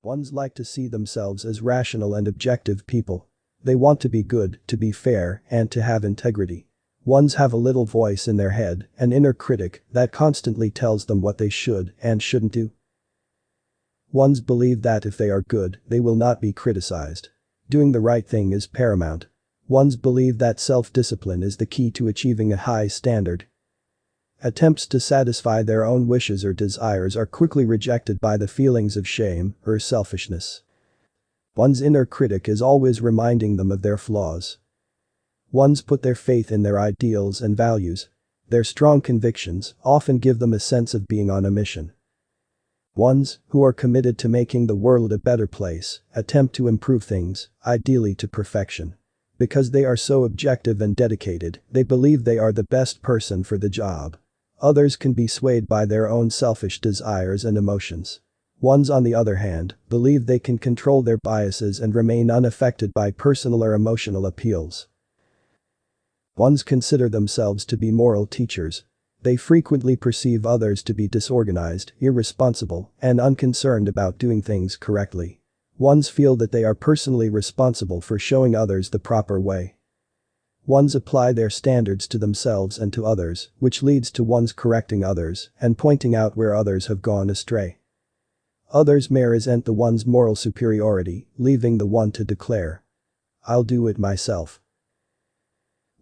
Ones like to see themselves as rational and objective people. They want to be good, to be fair, and to have integrity. Ones have a little voice in their head, an inner critic that constantly tells them what they should and shouldn't do. Ones believe that if they are good, they will not be criticized. Doing the right thing is paramount. Ones believe that self-discipline is the key to achieving a high standard. Attempts to satisfy their own wishes or desires are quickly rejected by the feelings of shame or selfishness. One's inner critic is always reminding them of their flaws. Ones put their faith in their ideals and values. Their strong convictions often give them a sense of being on a mission. Ones, who are committed to making the world a better place, attempt to improve things, ideally to perfection. Because they are so objective and dedicated, they believe they are the best person for the job. Others can be swayed by their own selfish desires and emotions. Ones, on the other hand, believe they can control their biases and remain unaffected by personal or emotional appeals. Ones consider themselves to be moral teachers. They frequently perceive others to be disorganized, irresponsible, and unconcerned about doing things correctly. Ones feel that they are personally responsible for showing others the proper way. Ones apply their standards to themselves and to others, which leads to ones correcting others and pointing out where others have gone astray. Others may resent the one's moral superiority, leaving the one to declare, "I'll do it myself."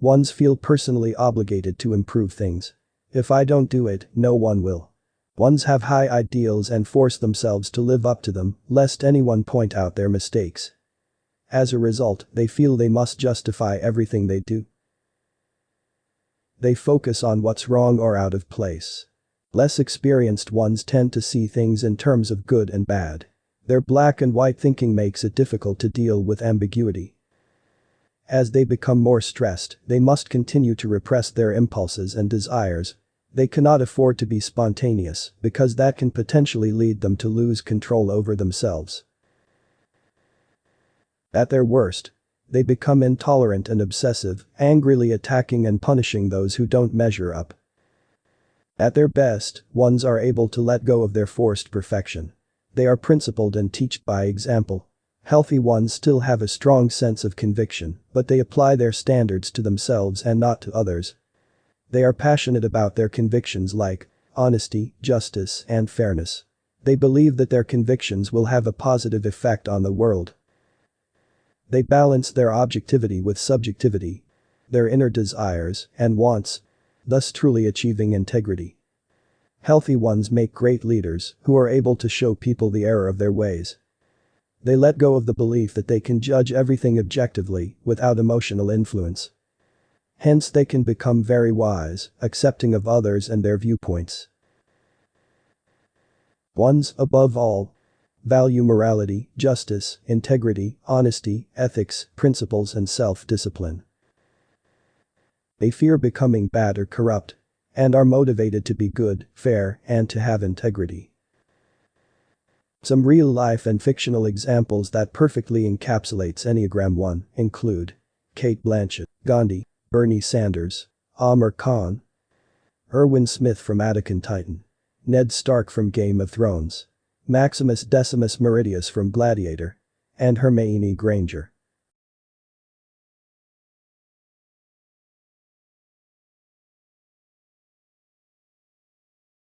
Ones feel personally obligated to improve things. If I don't do it, no one will. Ones have high ideals and force themselves to live up to them, lest anyone point out their mistakes. As a result, they feel they must justify everything they do. They focus on what's wrong or out of place. Less experienced ones tend to see things in terms of good and bad. Their black and white thinking makes it difficult to deal with ambiguity. As they become more stressed, they must continue to repress their impulses and desires. They cannot afford to be spontaneous because that can potentially lead them to lose control over themselves. At their worst, they become intolerant and obsessive, angrily attacking and punishing those who don't measure up. At their best, ones are able to let go of their forced perfection. They are principled and teach by example. Healthy ones still have a strong sense of conviction, but they apply their standards to themselves and not to others. They are passionate about their convictions like honesty, justice, and fairness. They believe that their convictions will have a positive effect on the world. They balance their objectivity with subjectivity, their inner desires and wants, thus truly achieving integrity. Healthy ones make great leaders who are able to show people the error of their ways. They let go of the belief that they can judge everything objectively without emotional influence. Hence they can become very wise, accepting of others and their viewpoints. Ones, above all, value morality, justice, integrity, honesty, ethics, principles and self-discipline. They fear becoming bad or corrupt and are motivated to be good, fair, and to have integrity. Some real-life and fictional examples that perfectly encapsulates Enneagram 1 include Cate Blanchett, Gandhi, Bernie Sanders, Amir Khan, Erwin Smith from Attack on Titan, Ned Stark from Game of Thrones, Maximus Decimus Meridius from Gladiator, and Hermione Granger.